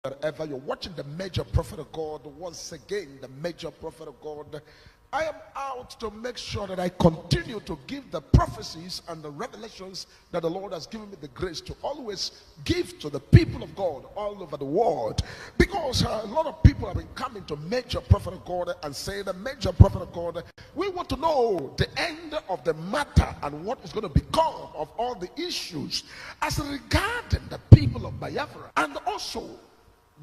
Wherever you're watching the major prophet of God, once again, the major prophet of God, I am out to make sure that I continue to give the prophecies and the revelations that the Lord has given me the grace to always give to the people of God all over the world. Because a lot of people have been coming to major prophet of God and say, the major prophet of God, we want to know the end of the matter and what is going to become of all the issues as regarding the people of Biafra and also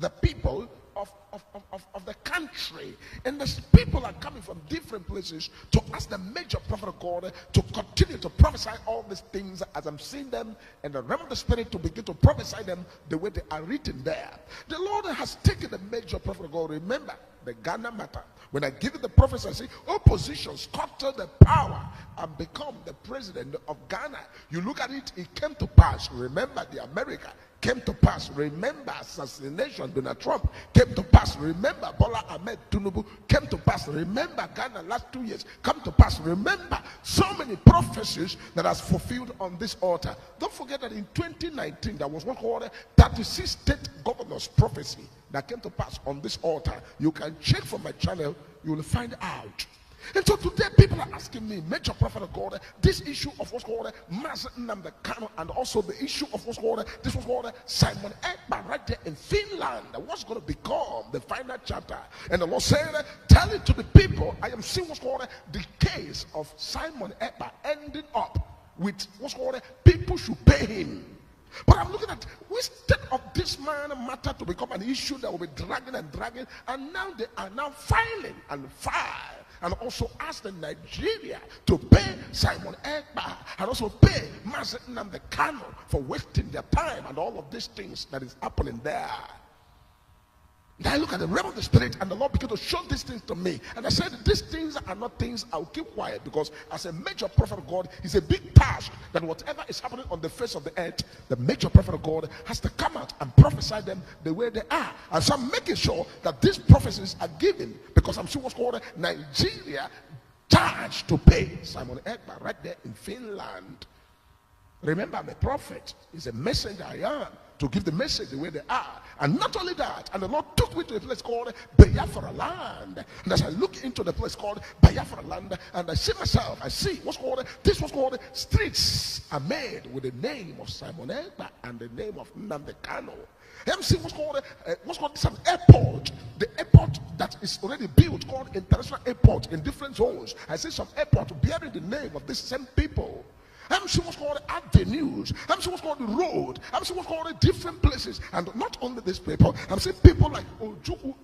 the people of the country. And the people are coming from different places to ask the major prophet of God to continue to prophesy all these things as I'm seeing them in the realm of the spirit, to begin to prophesy them the way they are written there. The Lord has taken the major prophet of God. Remember the Ghana matter. When I give you the prophecy, I say opposition scattered the power and become the president of Ghana. You look at it, it came to pass. Remember the America came to pass. Remember assassination, Donald Trump came to pass. Remember Bola Ahmed Tinubu came to pass. Remember Ghana last 2 years come to pass. Remember so many prophecies that has fulfilled on this altar. Don't forget that in 2019 there was one called 36 state governors prophecy that came to pass on this altar. You can check from my channel, you will find out. And so today people are asking me, major prophet of God, this issue of what's called Nnamdi Kanu, and also the issue of what's called Simon Epka right there in Finland. What's going to become the final chapter? And the Lord said, tell it to the people, I am seeing what's called the case of Simon Epka ending up with what's called people should pay him. But I'm looking at, instead of this man matter to become an issue that will be dragging, and now they are now filing and file and also ask the Nigeria to pay Simon Epka and also pay Nnamdi Kanu for wasting their time and all of these things that is happening there. Now I look at the realm of the spirit, and the Lord began to show these things to me. And I said, these things are not things I'll keep quiet, because as a major prophet of God, it's a big task that whatever is happening on the face of the earth, the major prophet of God has to come out and prophesy them the way they are. And so I'm making sure that these prophecies are given, because I'm sure what's called Nigeria charged to pay Simon Epka right there in Finland. Remember, I'm a prophet. It's a messenger I am, to give the message the way they are. And not only that, and the Lord took me to a place called Biafra land. And as I look into the place called Biafra land, and I see myself, I see what's called streets are made with the name of Simon Epka and the name of Nnamdi Kanu. I'm seeing what's called some airport, the airport that is already built, called international airport in different zones. I see some airport bearing the name of these same people. I'm seeing what's called avenues. I'm seeing what's called the road. I'm seeing what's called different places. And not only this people, I'm seeing people like Ojuku,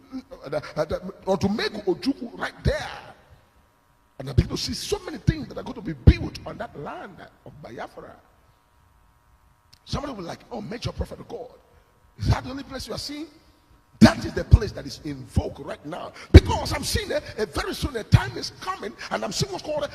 or to make Ojuku right there. And I begin to see so many things that are going to be built on that land of Biafra. Somebody will be like, oh, major prophet of God, is that the only place you are seeing? That is the place that is in vogue right now, because I'm seeing a very soon a time is coming, and I'm seeing what's called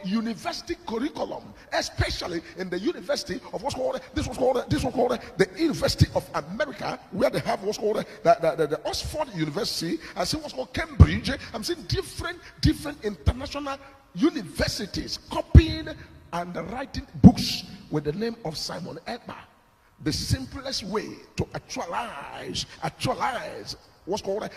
university curriculum, especially in the university of the University of America, where they have what's called the Oxford University. I see what's called Cambridge. I'm seeing different international universities copying and writing books with the name of Simon Epka. The simplest way to actualize what's called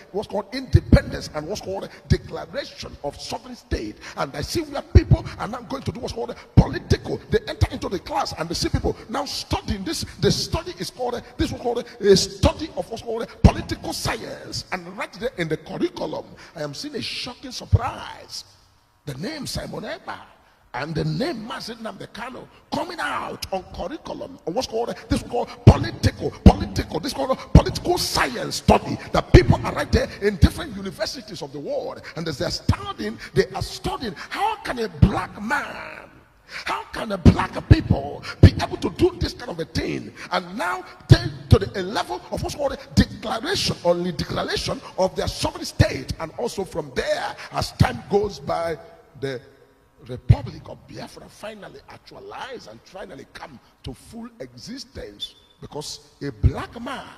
independence and what's called declaration of sovereign state. And I see where people are now going to do what's called political. They enter into the class and they see people now studying this. The study is called a study of what's called political science. And right there in the curriculum, I am seeing a shocking surprise. The name Simon Epka and the name Nnamdi Kanu coming out on curriculum on what's called political science study. That people are right there in different universities of the world, and as they are studying how can a black man, how can a black people be able to do this kind of a thing, and now take to a level of what's called declaration of their sovereign state. And also from there, as time goes by, the Republic of Biafra finally actualized and finally come to full existence, because a black man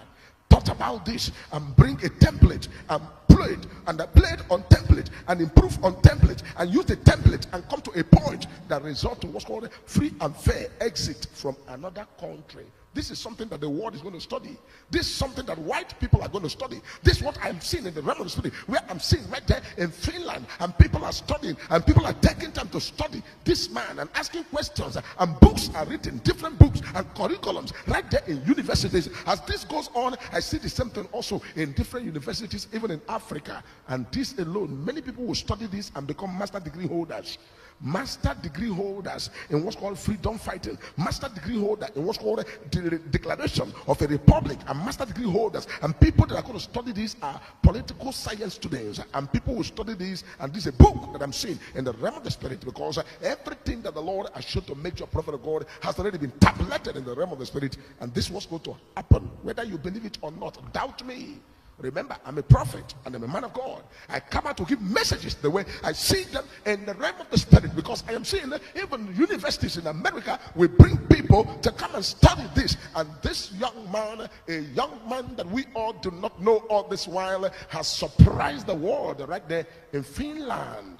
thought about this and bring a template and played on template and improve on template and use the template and come to a point that result to what's called free and fair exit from another country. This is something that the world is going to study. This is something that white people are going to study. This is what I'm seeing in the realm of the spirit, where I'm seeing right there in Finland, and people are studying, and people are taking time to study this man and asking questions, and books are written, different books and curriculums right there in universities. As this goes on, I see the same thing also in different universities, even in Africa. And this alone, many people will study this and become master degree holders. Master degree holders in what's called freedom fighting, master degree holder in what's called the declaration of a republic, and master degree holders, and people that are going to study this are political science students, and people will study this. And this is a book that I'm seeing in the realm of the spirit, because everything that the Lord has shown to make your prophet of God has already been tabulated in the realm of the spirit, and this was going to happen whether you believe it or not. Doubt me. Remember, I'm a prophet and I'm a man of God. I come out to give messages the way I see them in the realm of the spirit, because I am seeing that even universities in America will bring people to come and study this. And this young man, a young man that we all do not know all this while, has surprised the world right there in Finland.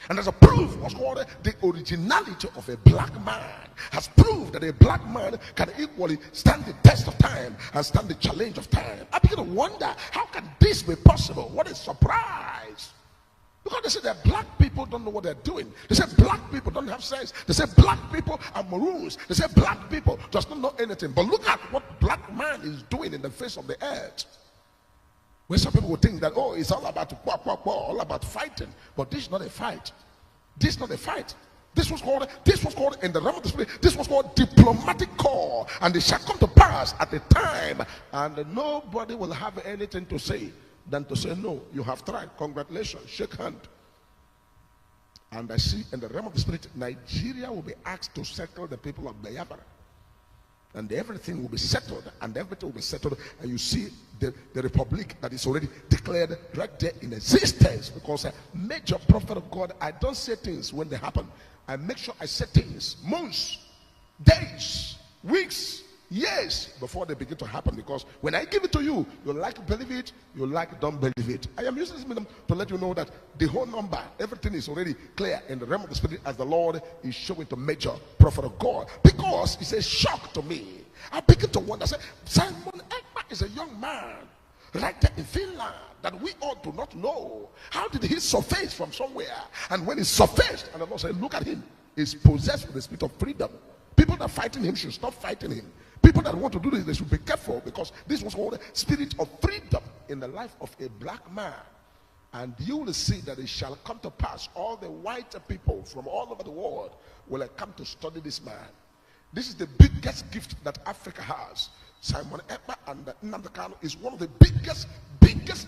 And as a proof, what's called the originality of a black man, has proved that a black man can equally stand the test of time and stand the challenge of time. I begin to wonder, how can this be possible? What a surprise. Because they say that black people don't know what they're doing. They say black people don't have sense. They say black people are maroons. They say black people just don't know anything. But look at what black man is doing in the face of the earth. Where some people would think that, oh, it's all about all about fighting. But this is not a fight. This is not a fight. This was called in the realm of the spirit, this was called diplomatic call. And it shall come to pass at the time, and nobody will have anything to say than to say, no, you have tried. Congratulations. Shake hand. And I see in the realm of the spirit, Nigeria will be asked to settle the people of Biafra. And everything will be settled, and everything will be settled. And you see the republic that is already declared right there in existence. Because a major prophet of God, I don't say things when they happen. I make sure I say things months, days, weeks, years before they begin to happen. Because when I give it to you, you like to believe it, you like don't believe it. I am using this medium to let you know that the whole number, everything is already clear in the realm of the spirit, as the Lord is showing to major prophet of God. Because it's a shock to me. I begin to wonder, say, Simon Epka is a young man right there in Finland that we all do not know. How did he surface from somewhere? And when he surfaced, and the Lord said, look at him, he's possessed with the spirit of freedom. People that are fighting him should stop fighting him. People that want to do this, they should be careful, because this was called spirit of freedom in the life of a black man. And you will see that it shall come to pass. All the white people from all over the world will come to study this man. This is the biggest gift that Africa has. Simon Epka and Nnamdi Kanu is one of the biggest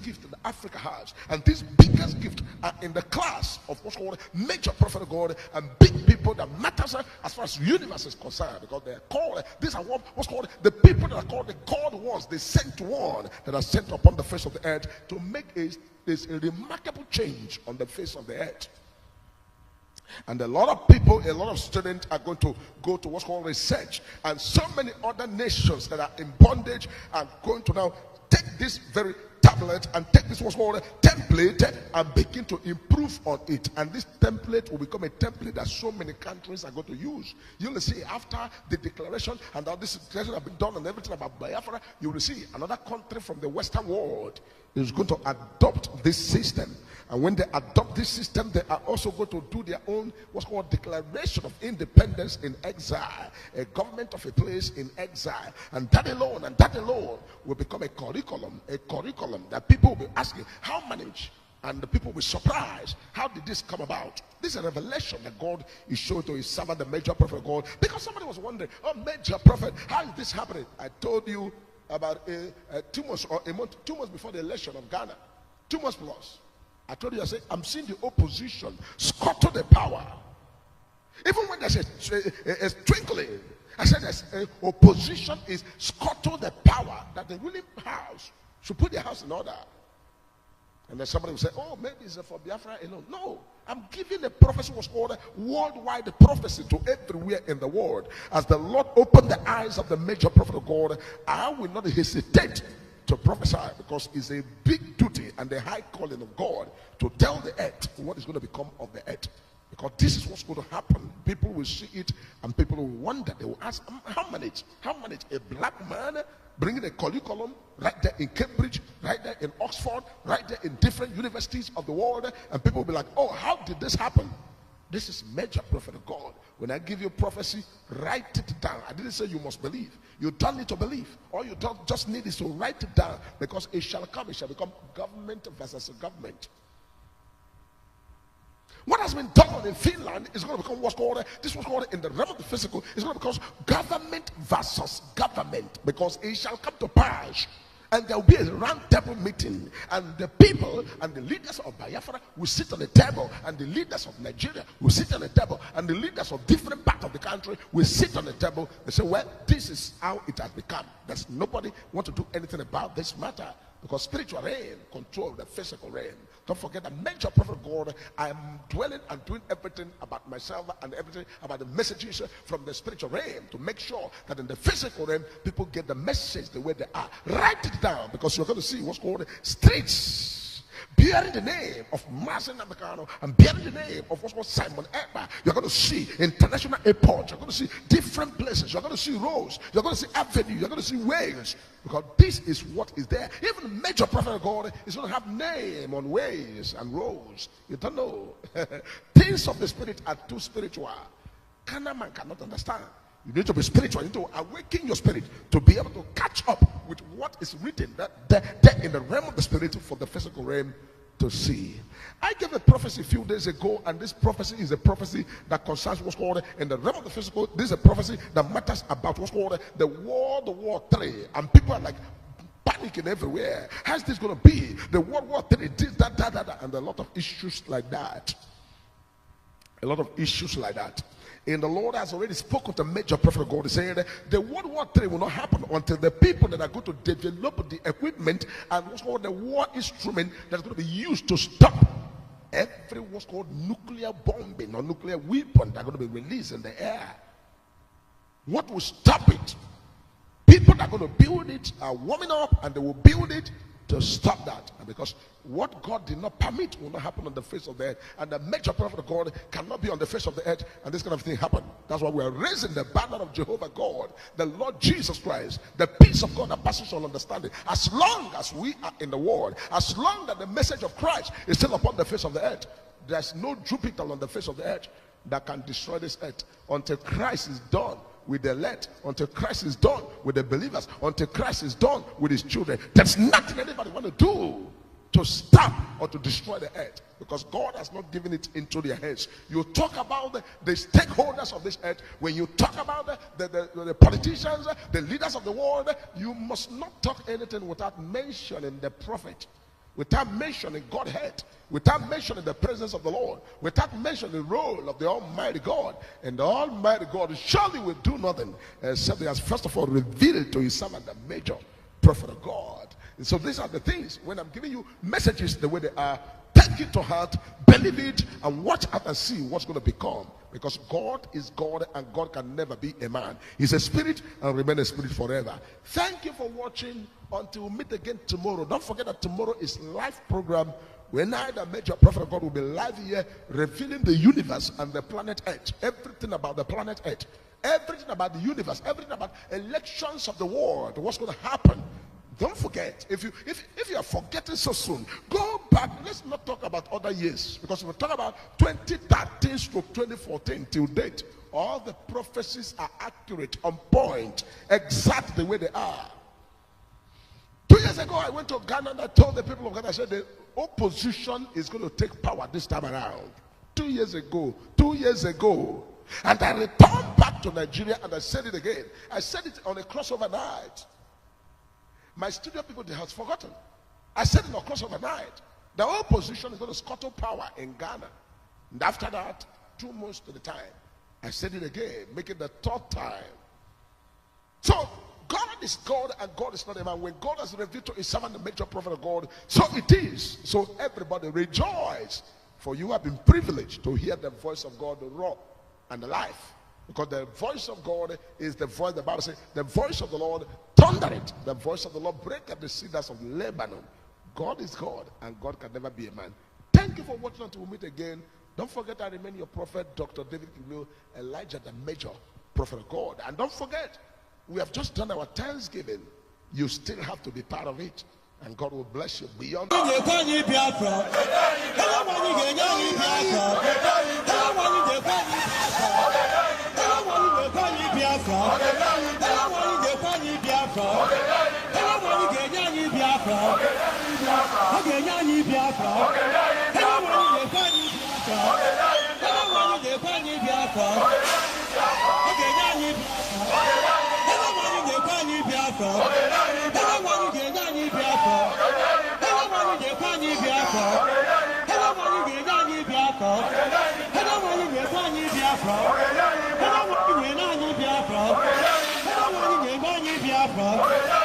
gift that Africa has. And this biggest gift are in the class of what's called major prophet of God and big people that matters as far as the universe is concerned, because they are called, these are what's called the people that are called the called ones, the sent one, that are sent upon the face of the earth to make a remarkable change on the face of the earth. And a lot of people, a lot of students are going to go to what's called research. And so many other nations that are in bondage are going to now take this very tablet and take this what's called a template and begin to improve on it. And this template will become a template that so many countries are going to use. You will see after the declaration and all this declaration have been done and everything about Biafra, you will see another country from the Western world is going to adopt this system. And when they adopt this system, they are also going to do their own what's called declaration of independence in exile, a government of a place in exile. And that alone will become a curriculum that people will be asking, how manage? And the people will be surprised. How did this come about? This is a revelation that God is showing to his servant, the major prophet of God. Because somebody was wondering, oh, major prophet, how is this happening? I told you about 2 months or a month, 2 months before the election of Ghana, 2 months plus. I told you, I said, I'm seeing the opposition scuttle the power. Even when there's a twinkling, I said, opposition is scuttle the power, that the ruling house should put their house in order. And then somebody will say, oh, maybe it's for Biafra alone. No, I'm giving a prophecy was called worldwide prophecy to everywhere in the world. As the Lord opened the eyes of the major prophet of God, I will not hesitate to prophesy, because it's a big duty and a high calling of God to tell the earth what is going to become of the earth. Because this is what's going to happen. People will see it and people will wonder. They will ask, how manage a black man bringing a curriculum right there in Cambridge, right there in Oxford, right there in different universities of the world, and people will be like, oh, how did this happen? This is major prophet of God. When I give you prophecy, write it down. I didn't say you must believe. You don't need to believe. All you don't just need is to write it down, because it shall come. It shall become government versus government. What has been done in Finland is going to become what's called, this was called in the realm of the physical, is going to become government versus government, because it shall come to pass. And there will be a round table meeting, and the people and the leaders of Biafra will sit on the table, and the leaders of Nigeria will sit on the table, and the leaders of different parts of the country will sit on the table. They say, well, this is how it has become. There's nobody want to do anything about this matter, because spiritual realm control the physical realm. Don't forget that major prophet of God, I am dwelling and doing everything about myself and everything about the messages from the spiritual realm to make sure that in the physical realm, people get the message the way they are. Write it down, because you're going to see what's called streets bearing the name of Nnamdi Kanu and bearing the name of what's called Simon Epka. You're going to see international airports. You're going to see different places. You're going to see roads. You're going to see avenue. You're going to see ways. Because this is what is there. Even major prophet of God is going to have name on ways and roads. You don't know. Things of the spirit are too spiritual. Carnal man cannot understand. You need to be spiritual. You need to awaken your spirit to be able to catch up with what is written that in the realm of the spirit for the physical realm to see. I gave a prophecy a few days ago, and this prophecy is a prophecy that concerns what's called in the realm of the physical. This is a prophecy that matters about what's called the War 3, and people are like panicking everywhere. How's this going to be? The World War 3, this, that, and a lot of issues like that. A lot of issues like that. And the Lord has already spoken to major prophet of God, saying that the World War 3 will not happen until the people that are going to develop the equipment and what's called the war instrument that's going to be used to stop every what's called nuclear bombing or nuclear weapon that are going to be released in the air. What will stop it? People that are going to build it are warming up, and they will build it to stop that. And because what God did not permit will not happen on the face of the earth, and the major prophet of God cannot be on the face of the earth, and this kind of thing happen. That's why we are raising the banner of Jehovah God, the Lord Jesus Christ, the peace of God that passes all understanding. As long as we are in the world, as long as the message of Christ is still upon the face of the earth, there's no Jupiter on the face of the earth that can destroy this earth until Christ is done with the elect, until Christ is done with the believers, until Christ is done with his children. There's nothing anybody want to do to stop or to destroy the earth, because God has not given it into their hands. You talk about the stakeholders of this earth, when you talk about the politicians, the leaders of the world, you must not talk anything without mentioning the prophet, without mentioning Godhead, without mentioning the presence of the Lord, without mentioning the role of the Almighty God. And the Almighty God surely will do nothing except he has first of all revealed to his servant, the major prophet of God. And so these are the things. When I'm giving you messages the way they are, take it to heart, believe it, and watch out and see what's going to become. Because God is God, and God can never be a man. He's a spirit and remain a spirit forever. Thank you for watching. Until we meet again tomorrow. Don't forget that tomorrow is live program when I, the major prophet of God, will be live here revealing the universe and the planet Earth. Everything about the planet Earth. Everything about the universe. Everything about elections of the world. What's going to happen. Don't forget. If you are forgetting so soon, go back. Let's not talk about other years, because we'll talk about 2013 to 2014 till date. All the prophecies are accurate, on point, exact the way they are. 2 years ago, I went to Ghana and I told the people of Ghana, I said the opposition is going to take power this time around. 2 years ago. And I returned back to Nigeria and I said it again. I said it on a crossover night. My studio people, they have forgotten. I said it on a crossover night. The opposition is going to scuttle power in Ghana. And after that, 2 months to the time, I said it again, make it the 3rd time. So, God is God and God is not a man. When God has revealed to his servant, the major prophet of God, so it is. So everybody rejoice, for you have been privileged to hear the voice of God raw and alive. Because the voice of God is the voice, the Bible says, the voice of the Lord thundereth, the voice of the Lord breaketh the cedars of Lebanon. God is God and God can never be a man. Thank you for watching until we meet again. Don't forget, I remain your prophet, Dr. David Kingleo, Elijah, the major prophet of God. And don't forget, we have just done our Thanksgiving. You still have to be part of it. And God will bless you beyond. Biafra.